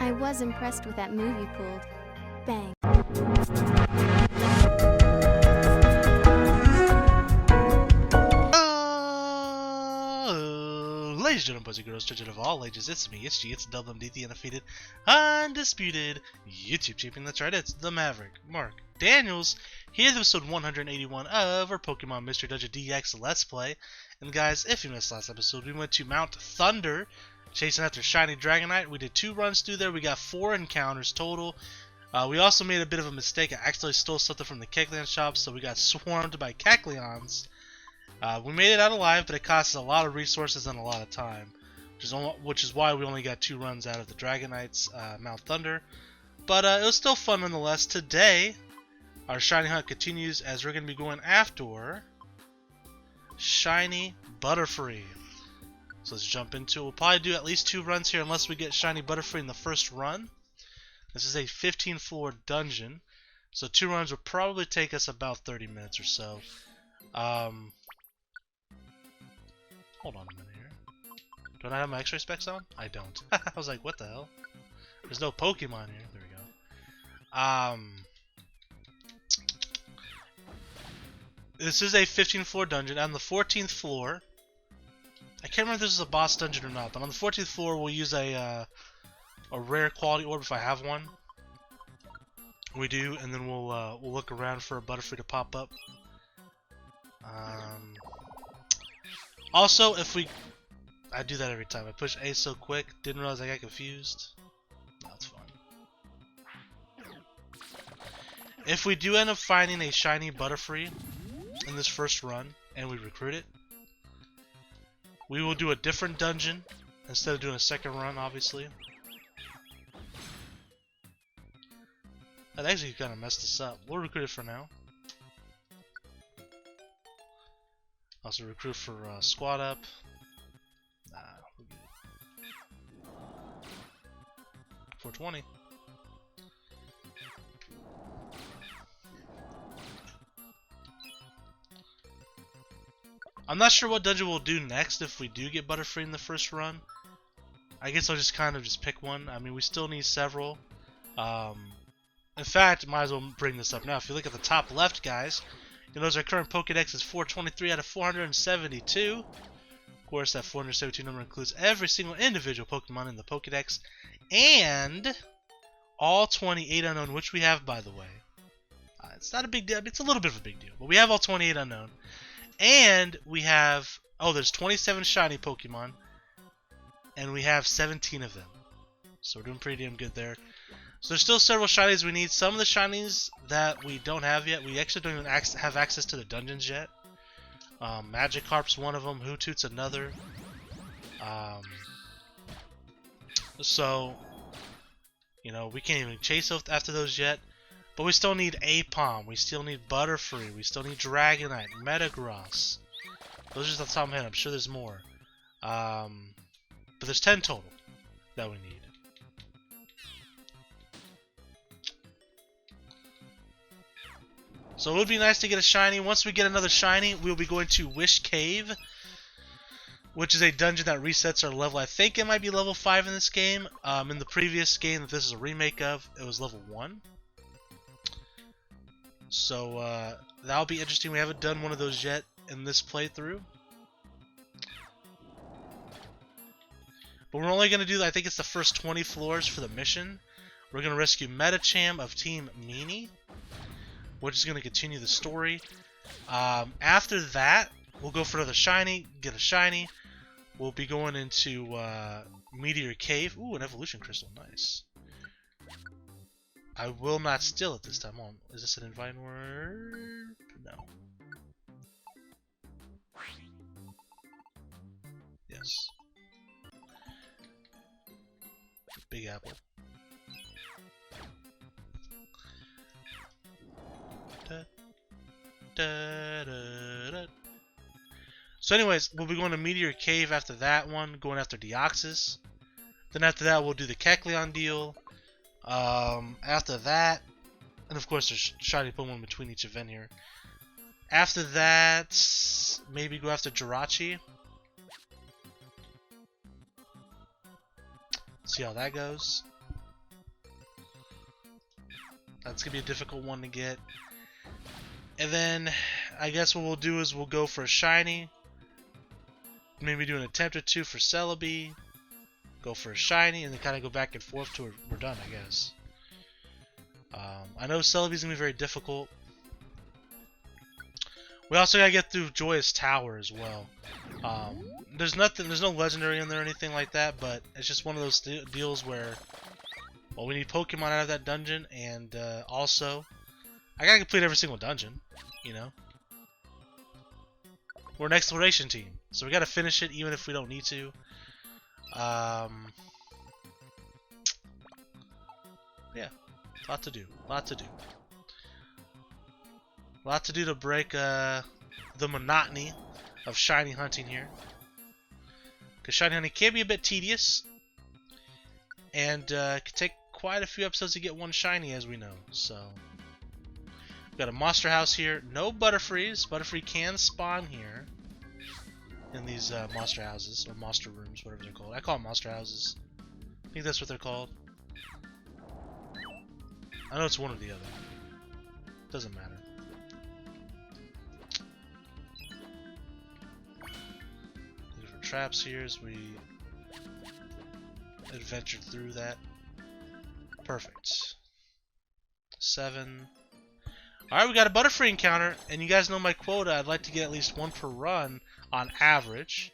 I was impressed with that move you pulled. Bang. Ladies and gentlemen, boys and girls, children of all ages, it's me, it's G, it's Double MD, the undefeated, undisputed YouTube champion. That's right, it's the Maverick, Mark Daniels, here with episode 181 of our Pokemon Mystery Dungeon DX Let's Play. And guys, if you missed last episode, we went to Mount Thunder, chasing after Shiny Dragonite. We did 2 runs through there, we got 4 encounters total. We also made a bit of a mistake. I accidentally stole something from the Kecleon shop, so we got swarmed by Kecleons. We made it out alive, but it cost us a lot of resources and a lot of time, which is why we only got 2 runs out of the Dragonites, Mount Thunder. But it was still fun nonetheless. Today, our shiny hunt continues as we're going to be going after Shiny Butterfree. So let's jump into it. We'll probably do at least 2 runs here unless we get Shiny Butterfree in the first run. This is a 15-floor dungeon, so 2 runs will probably take us about 30 minutes or so. Hold on a minute here. Don't I have my X-ray specs on? I don't. I was like, what the hell? There's no Pokemon here. There we go. This is a 15-floor dungeon. On the 14th floor, I can't remember if this is a boss dungeon or not, but on the 14th floor, we'll use a rare quality orb if I have one. We do, and then we'll look around for a Butterfree to pop up. Also, I do that every time. I push A so quick, didn't realize I got confused. No, it's fine. If we do end up finding a shiny Butterfree in this first run, and we recruit it, we will do a different dungeon instead of doing a second run, obviously. That actually kind of messed us up. We'll recruit it for now. Also recruit for squad up. Nah, we're good. 420. I'm not sure what dungeon we'll do next if we do get Butterfree in the first run. I guess I'll just pick one. I mean, we still need several. In fact, might as well bring this up now. If you look at the top left, guys, you'll notice our current Pokedex is 423 out of 472. Of course, that 472 number includes every single individual Pokemon in the Pokedex and all 28 unknown, which we have, by the way. It's not a big deal. It's a little bit of a big deal, but we have all 28 unknown. And we have, there's 27 shiny Pokemon, and we have 17 of them. So we're doing pretty damn good there. So there's still several shinies we need. Some of the shinies that we don't have yet, we actually don't even have access to the dungeons yet. Magikarp's one of them, Hoothoot's another. So, you know, we can't even chase after those yet. But we still need Aipom, we still need Butterfree, we still need Dragonite, Metagross. Those are just the top of my head. I'm sure there's more. But there's 10 total that we need. So it would be nice to get a shiny. Once we get another shiny, we'll be going to Wish Cave, which is a dungeon that resets our level. I think it might be level 5 in this game. In the previous game that this is a remake of, it was level 1. So that'll be interesting. We haven't done one of those yet in this playthrough. But we're only going to do, I think it's the first 20 floors for the mission. We're going to rescue Metacham of Team Meanie, which is going to continue the story. After that, we'll go for another shiny, get a shiny. We'll be going into Meteor Cave. Ooh, an evolution crystal, nice. I will not steal it this time. Oh, is this an invite word? No. Yes. Big apple. So anyways, we'll be going to Meteor Cave after that one, going after Deoxys. Then after that, we'll do the Kecleon deal. After that, and of course there's shiny Pokemon between each event here. After that, maybe go after Jirachi. See how that goes. That's going to be a difficult one to get. And then I guess what we'll do is we'll go for a shiny. Maybe do an attempt or two for Celebi. Go for a shiny and then kind of go back and forth till we're done, I guess. I know Celebi's going to be very difficult. We also got to get through Joyous Tower as well. There's no legendary in there or anything like that, but it's just one of those deals where, well, we need Pokemon out of that dungeon, and also, I gotta complete every single dungeon, you know? We're an exploration team, so we gotta finish it even if we don't need to. Yeah, lot to do, lot to do. Lot to do to break the monotony of shiny hunting here. Because shiny hunting can be a bit tedious. And it can take quite a few episodes to get one shiny, as we know. So, we've got a monster house here. No Butterfrees. Butterfree can spawn here. In these monster houses. Or monster rooms, whatever they're called. I call them monster houses. I think that's what they're called. I know it's one or the other. Doesn't matter. Traps here as we adventure through that. Perfect. 7. Alright, we got a Butterfree encounter, and you guys know my quota. I'd like to get at least one per run on average.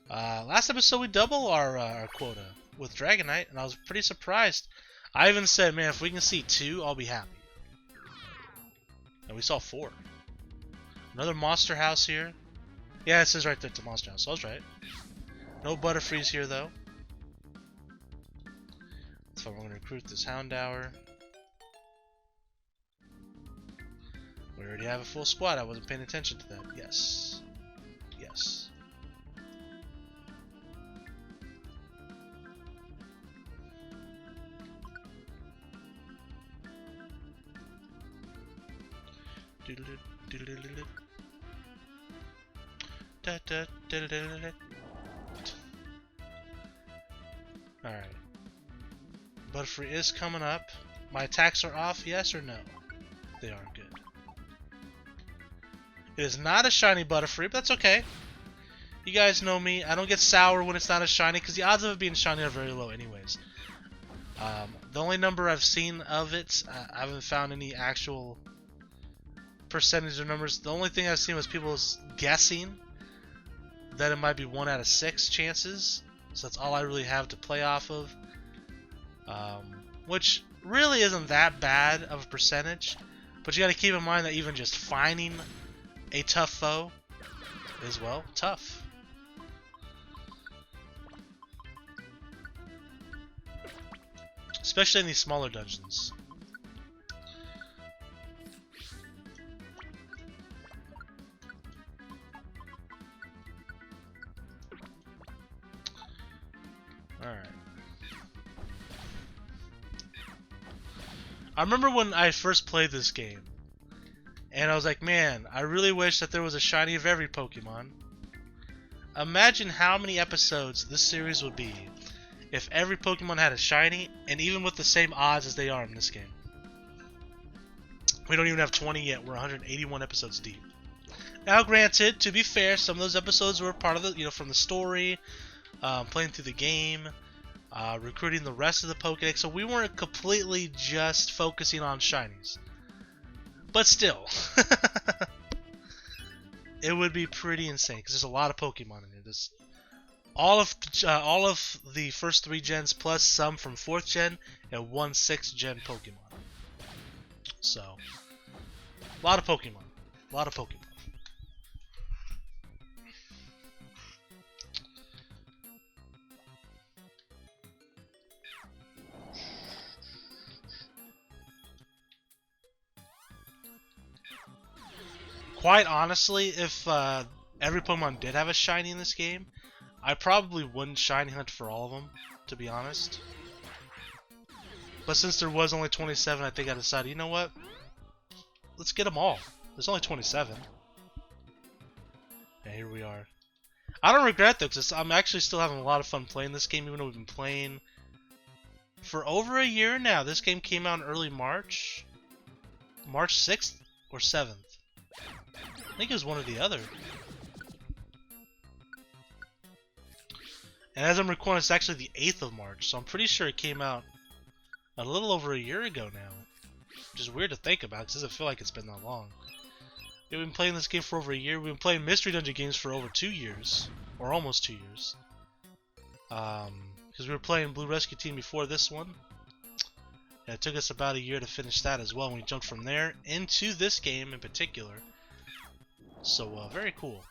Last episode we doubled our quota with Dragonite, and I was pretty surprised. I even said, man, if we can see 2, I'll be happy. And we saw 4. Another monster house here. Yeah, it says right there, it's a monster house, so I was right. No Butterfrees here, though. So we're going to recruit this Houndour. We already have a full squad. I wasn't paying attention to that. Yes. Yes. Doodle-doo, doodle-doo-doo-doo. Da, da, da, da, da, da. Alright. Butterfree is coming up. My attacks are off, yes or no? They are good. It is not a shiny Butterfree, but that's okay. You guys know me. I don't get sour when it's not a shiny, because the odds of it being shiny are very low anyways. The only number I've seen of it, I haven't found any actual percentage or numbers. The only thing I've seen was people guessing that it might be 1 out of 6 chances, so that's all I really have to play off of, which really isn't that bad of a percentage, but you got to keep in mind that even just finding a tough foe is, well, tough. Especially in these smaller dungeons. Alright. I remember when I first played this game, and I was like, man, I really wish that there was a shiny of every Pokemon. Imagine how many episodes this series would be if every Pokemon had a shiny, and even with the same odds as they are in this game. We don't even have 20 yet, we're 181 episodes deep. Now granted, to be fair, some of those episodes were part of the, from the story, playing through the game, recruiting the rest of the Pokédex, so we weren't completely just focusing on shinies. But still, it would be pretty insane, because there's a lot of Pokemon in here. There's all of the first 3 gens, plus some from 4th gen, and 1 6th gen Pokemon. So, a lot of Pokemon. A lot of Pokemon. Quite honestly, if every Pokemon did have a shiny in this game, I probably wouldn't shiny hunt for all of them, to be honest. But since there was only 27, I think I decided, you know what? Let's get them all. There's only 27. And here we are. I don't regret though, because I'm actually still having a lot of fun playing this game, even though we've been playing for over a year now. This game came out in early March. March 6th or 7th. I think it was one or the other. And as I'm recording, it's actually the 8th of March, so I'm pretty sure it came out a little over a year ago now. Which is weird to think about, because it doesn't feel like it's been that long. We've been playing this game for over a year. We've been playing Mystery Dungeon games for over 2 years. Or almost 2 years. Because we were playing Blue Rescue Team before this one. And it took us about a year to finish that as well. And we jumped from there into this game in particular. So, very cool.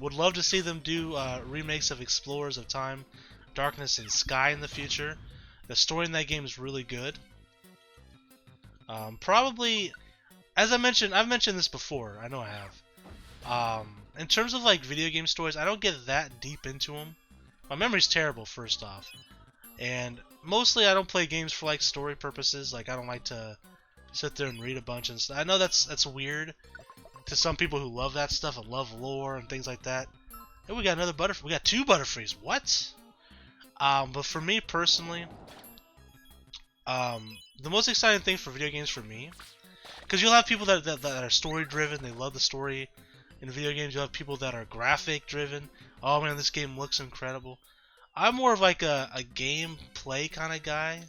Would love to see them do remakes of Explorers of Time, Darkness, and Sky in the future. The story in that game is really good. Probably, as I've mentioned this before. I know I have. In terms of like video game stories, I don't get that deep into them. My memory's terrible, first off, and mostly I don't play games for like story purposes. Like I don't like to sit there and read a bunch and stuff. I know that's weird to some people who love that stuff and love lore and things like that. Hey, we got another Butterfree. We got 2 Butterfrees. What? But for me personally, the most exciting thing for video games for me, because you'll have people that are story driven, they love the story in video games. You'll have people that are graphic driven. Oh man, this game looks incredible. I'm more of like a gameplay kind of guy.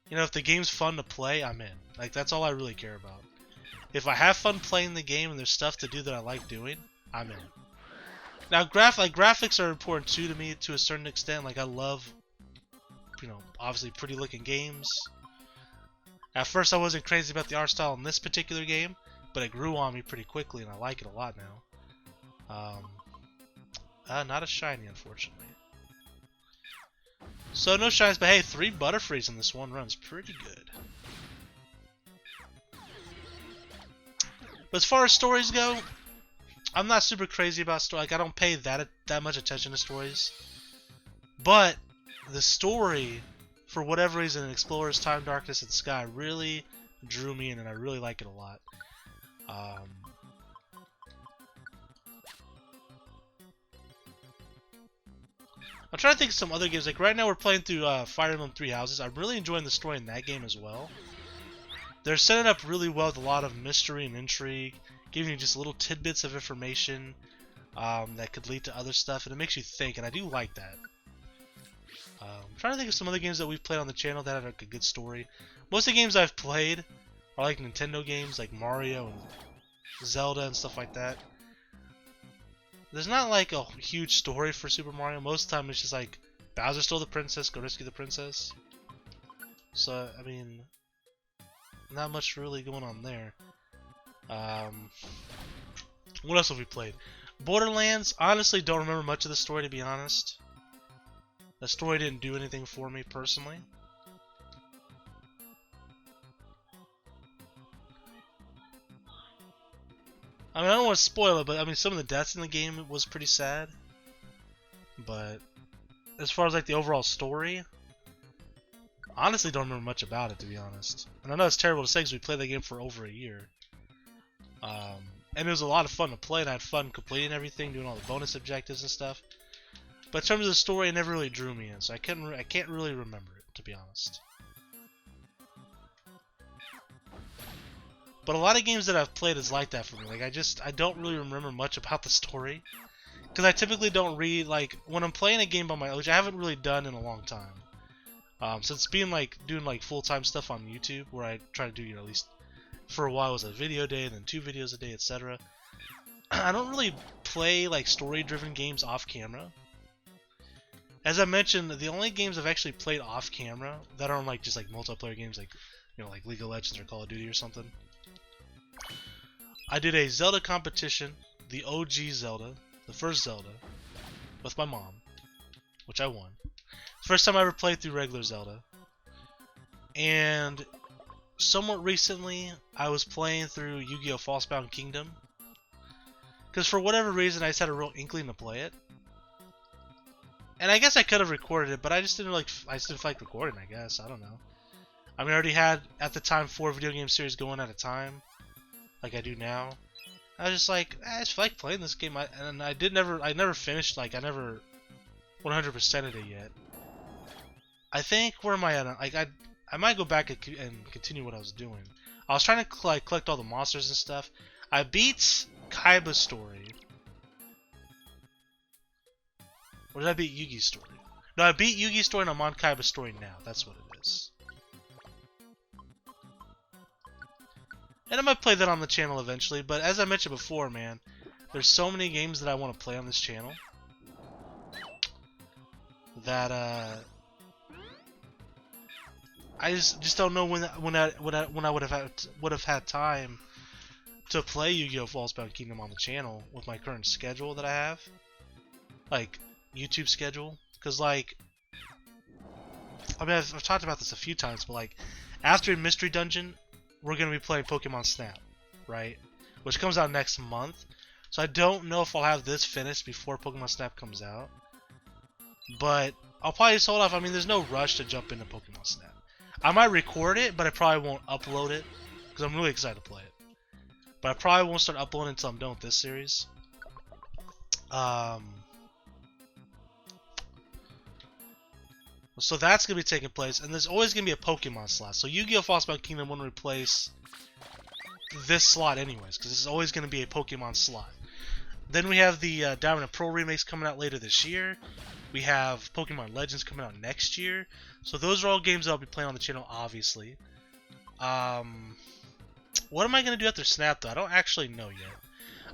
You know, if the game's fun to play, I'm in. Like that's all I really care about. If I have fun playing the game and there's stuff to do that I like doing, I'm in. Now, graphics are important too to me to a certain extent. Like I love, you know, obviously pretty looking games. At first I wasn't crazy about the art style in this particular game, but it grew on me pretty quickly and I like it a lot now. Not a shiny, unfortunately. So no shinies, but hey, 3 Butterfrees in this one run's pretty good. But as far as stories go, I'm not super crazy about story. Like I don't pay that much attention to stories. But the story, for whatever reason, in Explorers, Time, Darkness, and Sky really drew me in, and I really like it a lot. I'm trying to think of some other games. Like right now we're playing through Fire Emblem 3 Houses. I'm really enjoying the story in that game as well. They're setting up really well with a lot of mystery and intrigue, giving you just little tidbits of information that could lead to other stuff, and it makes you think, and I do like that. I'm trying to think of some other games that we've played on the channel that have like a good story. Most of the games I've played are like Nintendo games, like Mario and Zelda and stuff like that. There's not like a huge story for Super Mario. Most of the time it's just like, Bowser stole the princess, go rescue the princess. So, I mean, not much really going on there. What else have we played? Borderlands, honestly don't remember much of the story, to be honest. The story didn't do anything for me personally. I mean, I don't want to spoil it, but I mean, some of the deaths in the game was pretty sad. But as far as like the overall story, honestly don't remember much about it, to be honest. And I know it's terrible to say because we played the game for over a year. And it was a lot of fun to play, and I had fun completing everything, doing all the bonus objectives and stuff. But in terms of the story, it never really drew me in, so I can't really remember it, to be honest. But a lot of games that I've played is like that for me. Like I don't really remember much about the story, because I typically don't read, like when I'm playing a game by my own, which I haven't really done in a long time. Since being like doing like full-time stuff on YouTube, where I try to do, you know, at least for a while it was a video a day, and then 2 videos a day, etc. I don't really play like story-driven games off camera. As I mentioned, the only games I've actually played off camera that aren't like just like multiplayer games, like, you know, like League of Legends or Call of Duty or something. I did a Zelda competition, the OG Zelda, the first Zelda, with my mom, which I won. First time I ever played through regular Zelda. And somewhat recently, I was playing through Yu-Gi-Oh! Falsebound Kingdom. Because for whatever reason, I just had a real inkling to play it. And I guess I could have recorded it, but I just didn't feel like recording, I guess. I don't know. I mean, I already had, at the time, 4 video game series going at a time, like I do now. I was just like, I just feel like playing this game, and I never finished, like, I never 100%ed it yet. I think where am I at? Like I might go back and continue what I was doing. I was trying to like collect all the monsters and stuff. I beat Kaiba's story. Or did I beat Yugi's story? No, I beat Yugi's story and I'm on Kaiba's story now. That's what it is. And I might play that on the channel eventually, but as I mentioned before, man, there's so many games that I want to play on this channel that I just don't know when I would have had time to play Yu-Gi-Oh! False-Bound Kingdom on the channel with my current schedule that I have, like YouTube schedule, because like I mean I've talked about this a few times, but like after Mystery Dungeon, we're gonna be playing Pokemon Snap, right? Which comes out next month, so I don't know if I'll have this finished before Pokemon Snap comes out, but I'll probably just hold off. I mean, there's no rush to jump into Pokemon Snap. I might record it, but I probably won't upload it because I'm really excited to play it. But I probably won't start uploading until I'm done with this series. So that's going to be taking place, and there's always going to be a Pokemon slot. So Yu-Gi-Oh! False-Bound Kingdom won't replace this slot anyways, because it's always going to be a Pokemon slot. Then we have the Diamond and Pearl remakes coming out later this year. We have Pokemon Legends coming out next year. So those are all games that I'll be playing on the channel, obviously. What am I going to do after Snap, though? I don't actually know yet.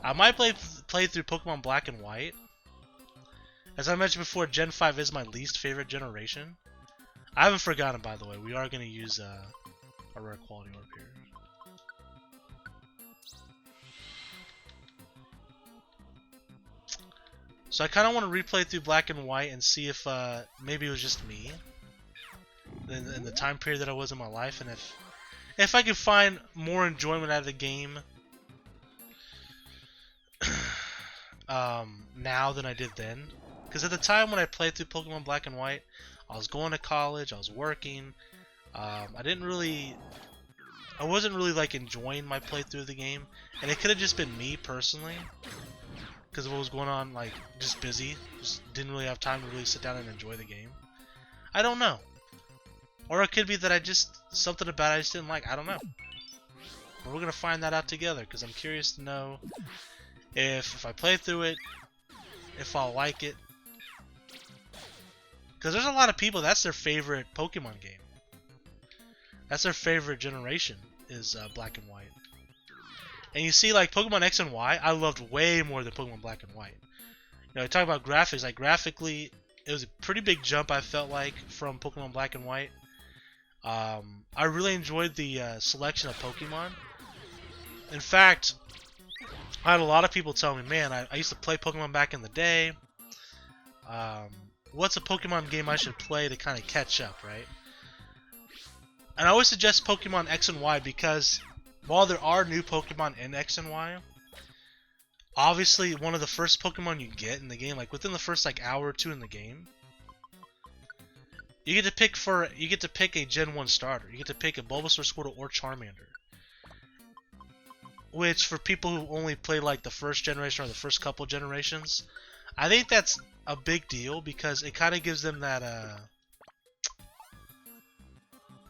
I might play through Pokemon Black and White. As I mentioned before, Gen 5 is my least favorite generation. I haven't forgotten, by the way. We are going to use a rare quality orb here. So I kind of want to replay through Black and White and see if maybe it was just me in the time period that I was in my life, and if I could find more enjoyment out of the game now than I did then. Because at the time when I played through Pokemon Black and White, I was going to college, I was working. I wasn't really like enjoying my playthrough of the game, and it could have just been me personally, because of what was going on, like just busy, just didn't really have time to really sit down and enjoy the game. I don't know, or it could be that something about it I just didn't like. I don't know. But we're gonna find that out together, because I'm curious to know if I play through it, if I'll like it. Because there's a lot of people, that's their favorite Pokemon game. That's their favorite generation, is Black and White. And you see, like, Pokemon X and Y, I loved way more than Pokemon Black and White. You know, talk about graphics, like, graphically, it was a pretty big jump, I felt like, from Pokemon Black and White. I really enjoyed the selection of Pokemon. In fact, I had a lot of people tell me, man, I used to play Pokemon back in the day. What's a Pokemon game I should play to kind of catch up, right? And I always suggest Pokemon X and Y because while there are new Pokemon in X and Y, obviously one of the first Pokemon you get in the game, like within the first like hour or two in the game, you get to pick a Gen 1 starter. You get to pick a Bulbasaur, Squirtle, or Charmander. Which for people who only play like the first generation or the first couple generations, I think that's a big deal because it kind of gives them that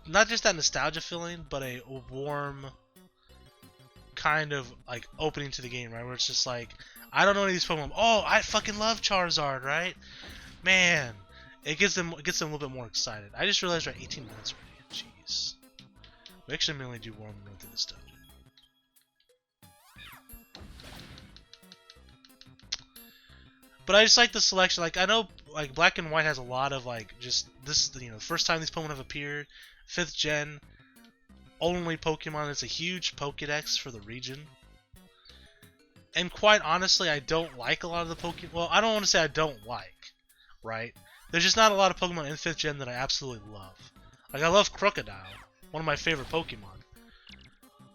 not just that nostalgia feeling, but a warm kind of like opening to the game, right? Where it's just like, I don't know any of these Pokemon. Oh, I fucking love Charizard, right? Man, it gets them a little bit more excited. I just realized we're at 18 minutes already. Jeez, we actually mainly do one run through this dungeon. But I just like the selection. Like I know, like Black and White has a lot of like just this. You know, the first time these Pokemon have appeared, 5th gen, only Pokemon. It's a huge Pokédex for the region. And quite honestly, I don't like a lot of the Pokemon. Well, I don't want to say I don't like, right? There's just not a lot of Pokemon in 5th gen that I absolutely love. Like I love Crocodile, one of my favorite Pokemon.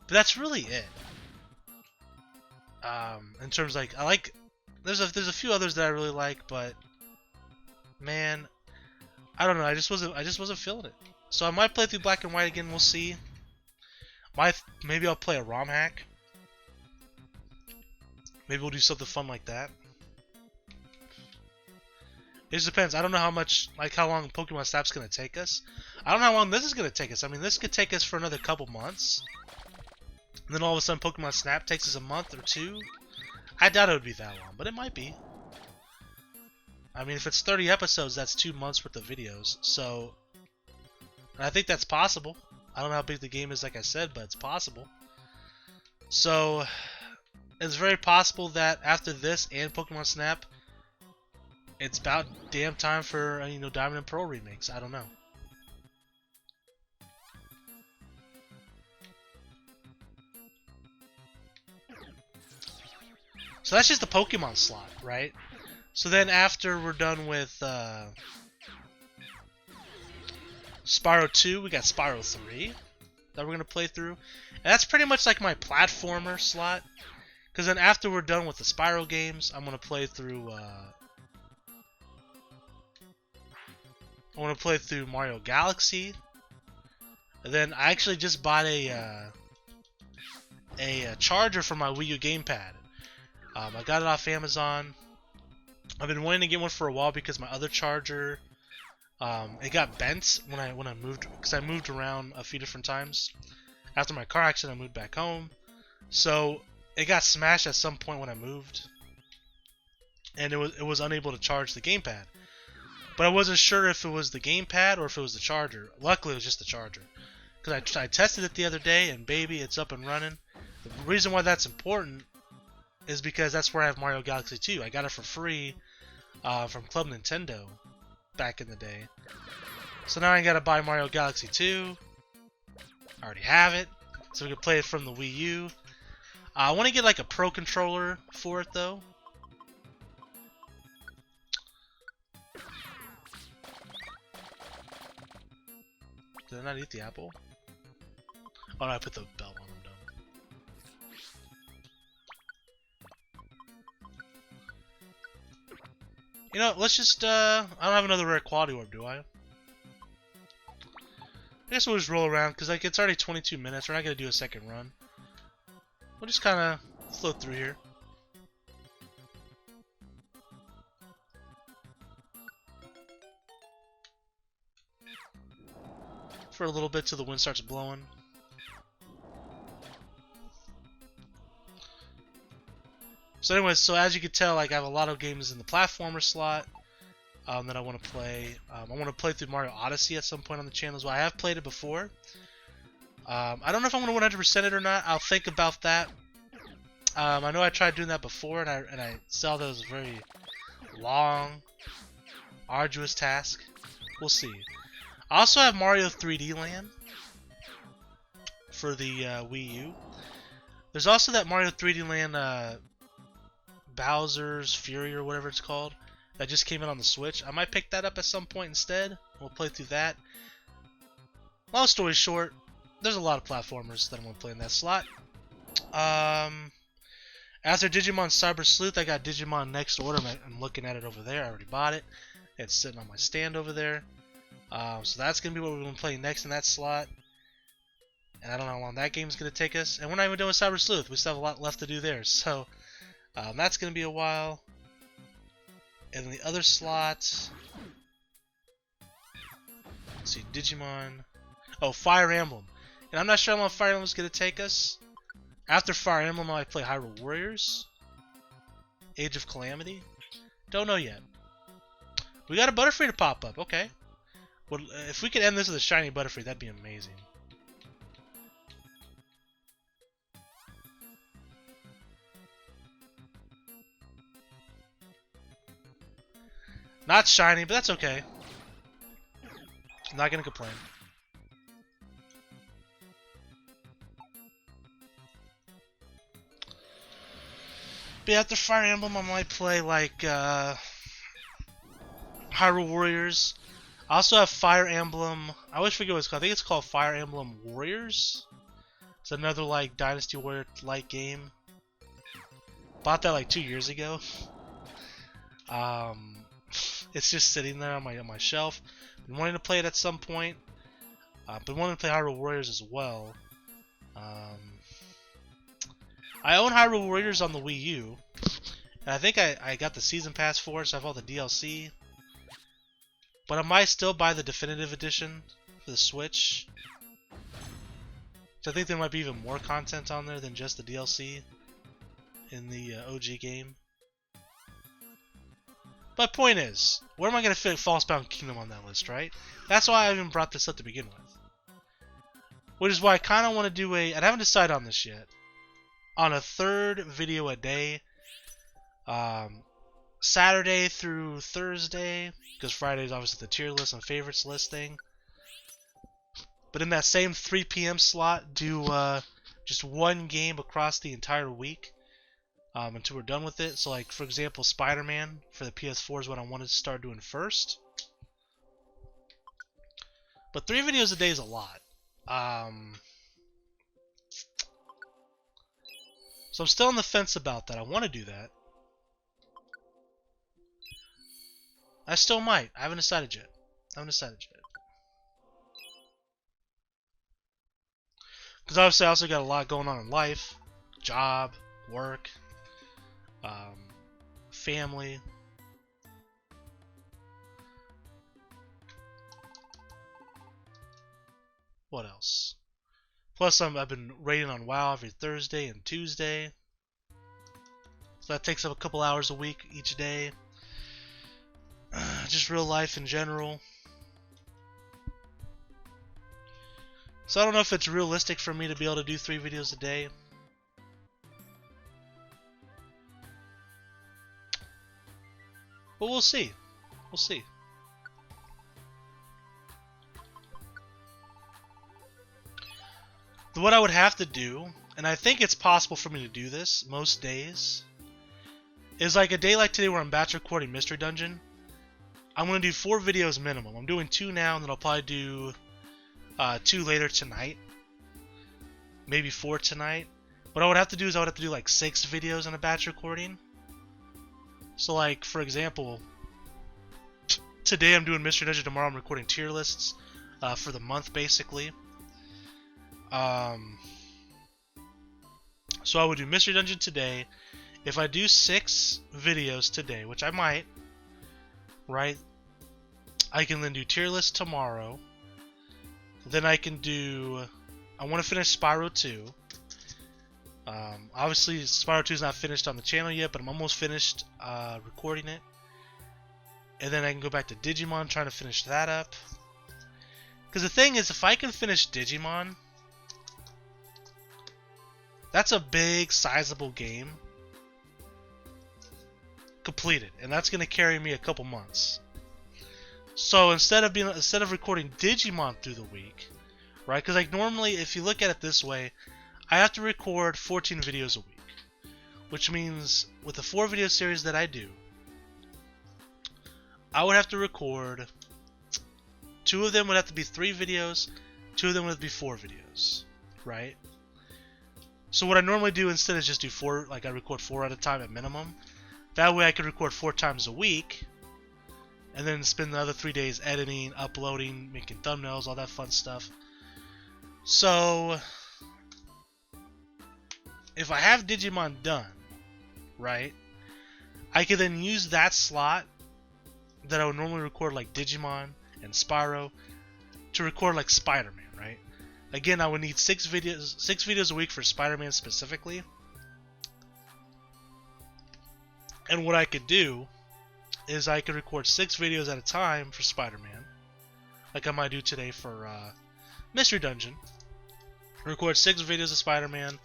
But that's really it. In terms of, like I like. There's a few others that I really like, but man, I don't know. I just wasn't feeling it. So I might play through Black and White again. We'll see. Maybe I'll play a ROM hack. Maybe we'll do something fun like that. It just depends. I don't know how much, like how long Pokemon Snap's gonna take us. I don't know how long this is gonna take us. I mean, this could take us for another couple months. And then all of a sudden Pokemon Snap takes us a month or two. I doubt it would be that long, but it might be. I mean, if it's 30 episodes, that's 2 months worth of videos. So, I think that's possible. I don't know how big the game is, like I said, but it's possible. So, it's very possible that after this and Pokemon Snap, it's about damn time for, Diamond and Pearl remakes. I don't know. So that's just the Pokemon slot, right? So then after we're done with Spyro 2, we got Spyro 3 that we're going to play through. And that's pretty much like my platformer slot. Because then after we're done with the Spyro games, I'm going to play through Mario Galaxy. And then I actually just bought a charger for my Wii U gamepad. I got it off Amazon. I've been wanting to get one for a while because my other charger, it got bent when I moved, because I moved around a few different times. After my car accident, I moved back home, so it got smashed at some point when I moved, and it was unable to charge the gamepad. But I wasn't sure if it was the gamepad or if it was the charger. Luckily, it was just the charger, because I tested it the other day, and baby, it's up and running. The reason why that's important is because that's where I have Mario Galaxy 2. I got it for free from Club Nintendo back in the day. So now I gotta buy Mario Galaxy 2. I already have it, so we can play it from the Wii U. I want to get like a Pro controller for it though. Did I not eat the apple? Oh no, I put the bell on. I'm done. You know, let's just, I don't have another rare quality orb, do I? I guess we'll just roll around, because like, it's already 22 minutes. We're not going to do a second run. We'll just kind of float through here. For a little bit till the wind starts blowing. So anyways, so as you can tell, like I have a lot of games in the platformer slot that I want to play. I want to play through Mario Odyssey at some point on the channel as well. I have played it before. I don't know if I'm going to 100% it or not. I'll think about that. I know I tried doing that before, and I saw that it was a very long, arduous task. We'll see. I also have Mario 3D Land for the Wii U. There's also that Mario 3D Land Bowser's Fury or whatever it's called that just came in on the Switch. I might pick that up at some point instead. We'll play through that. Long story short, there's a lot of platformers that I'm going to play in that slot. After Digimon Cyber Sleuth, I got Digimon Next Order. I'm looking at it over there. I already bought it. It's sitting on my stand over there. So that's going to be what we're going to play next in that slot. And I don't know how long that game's going to take us. And we're not even doing Cyber Sleuth. We still have a lot left to do there. So that's going to be a while. And then the other slot... Let's see, Digimon... Oh, Fire Emblem. And I'm not sure how long Fire Emblem is going to take us. After Fire Emblem, I might play Hyrule Warriors. Age of Calamity. Don't know yet. We got a Butterfree to pop up. Okay. Well, if we could end this with a shiny Butterfree, that'd be amazing. Not shiny, but that's okay. I'm not gonna complain. But after Fire Emblem, I might play like Hyrule Warriors. I also have Fire Emblem. I always forget what it's called. I think it's called Fire Emblem Warriors. It's another like Dynasty Warrior like game. Bought that like 2 years ago. It's just sitting there on my shelf. Been wanting to play it at some point. Been wanting to play Hyrule Warriors as well. I own Hyrule Warriors on the Wii U. And I think I got the Season Pass for it, so I have all the DLC. But I might still buy the definitive edition for the Switch. So I think there might be even more content on there than just the DLC in the OG game. But point is, where am I going to fit Falsebound Kingdom on that list, right? That's why I even brought this up to begin with. Which is why I kind of want to do and I haven't decided on this yet, on a 3rd video a day, Saturday through Thursday, because Friday is obviously the tier list and favorites list thing. But in that same 3 p.m. slot, do just one game across the entire week until we're done with it. So, like, for example, Spider-Man for the PS4 is what I wanted to start doing first. But 3 videos a day is a lot. So I'm still on the fence about that. I want to do that. I still might. I haven't decided yet. Because obviously I also got a lot going on in life. Job, work, family. What else? Plus I've been raiding on WoW every Thursday and Tuesday. So that takes up a couple hours a week each day. Just real life in general. So I don't know if it's realistic for me to be able to do 3 videos a day. But we'll see. We'll see. What I would have to do, and I think it's possible for me to do this most days, is like a day like today where I'm batch recording Mystery Dungeon. I'm going to do 4 videos minimum. I'm doing 2 now, and then I'll probably do 2 later tonight. Maybe 4 tonight. What I would have to do is I would have to do like 6 videos on a batch recording. So like, for example, today I'm doing Mystery Dungeon, tomorrow I'm recording tier lists for the month, basically. So I would do Mystery Dungeon today. If I do 6 videos today, which I might, right? I can then do tier list tomorrow. Then I can do... I want to finish Spyro 2. Obviously, Spyro 2 is not finished on the channel yet, but I'm almost finished recording it. And then I can go back to Digimon, trying to finish that up. Because the thing is, if I can finish Digimon, that's a big, sizable game completed, and that's going to carry me a couple months. So instead of recording Digimon through the week, right? Because like normally, if you look at it this way, I have to record 14 videos a week, which means with the 4 video series that I do, I would have to record 2 of them would have to be 3 videos, 2 of them would have to be 4 videos, right? So what I normally do instead is just do 4, like I record 4 at a time at minimum. That way I could record 4 times a week, and then spend the other 3 days editing, uploading, making thumbnails, all that fun stuff. So, if I have Digimon done, right, I could then use that slot that I would normally record like Digimon and Spyro to record like Spider-Man, right? Again, I would need 6 videos a week for Spider-Man specifically. And what I could do is I could record 6 videos at a time for Spider-Man, like I might do today for Mystery Dungeon. Record 6 videos of Spider-Man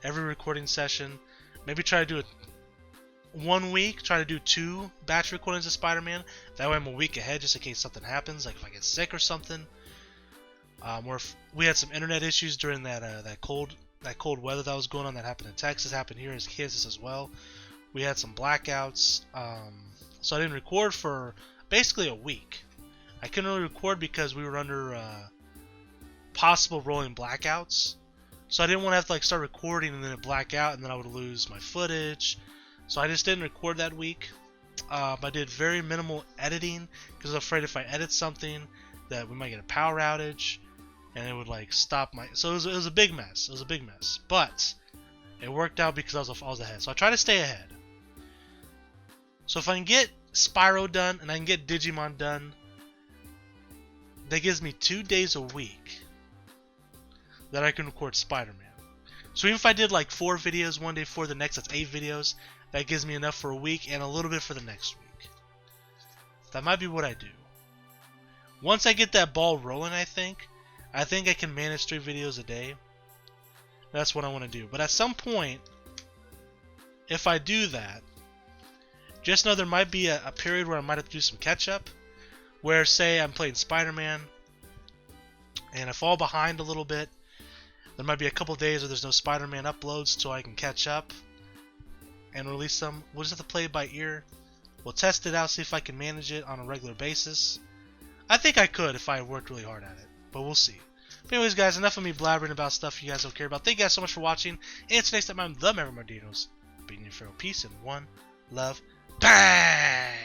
every recording session. Maybe try to do it 1 week, try to do 2 batch recordings of Spider-Man. That way I'm a week ahead just in case something happens, like if I get sick or something. Or if we had some internet issues during that cold weather that was going on, that happened in Texas, happened here in Kansas as well. We had some blackouts, so I didn't record for basically a week. I couldn't really record because we were under possible rolling blackouts, so I didn't want to have to like start recording and then it black out and then I would lose my footage. So I just didn't record that week. I did very minimal editing because I was afraid if I edit something that we might get a power outage and it would like stop my. So it was a big mess. It was a big mess, but it worked out because I was ahead. So I try to stay ahead. So if I can get Spyro done and I can get Digimon done, that gives me 2 days a week that I can record Spider-Man. So even if I did like 4 videos one day for the next, that's 8 videos. That gives me enough for a week and a little bit for the next week. That might be what I do. Once I get that ball rolling, I think I can manage 3 videos a day. That's what I want to do. But at some point, if I do that, just know there might be a period where I might have to do some catch up. Where, say, I'm playing Spider-Man and I fall behind a little bit. There might be a couple days where there's no Spider-Man uploads so I can catch up and release them. We'll just have to play it by ear. We'll test it out, see if I can manage it on a regular basis. I think I could if I worked really hard at it, but we'll see. But anyways, guys, enough of me blabbering about stuff you guys don't care about. Thank you guys so much for watching. And until next time, I'm the Maverick. Beating you for peace and one love. Bang!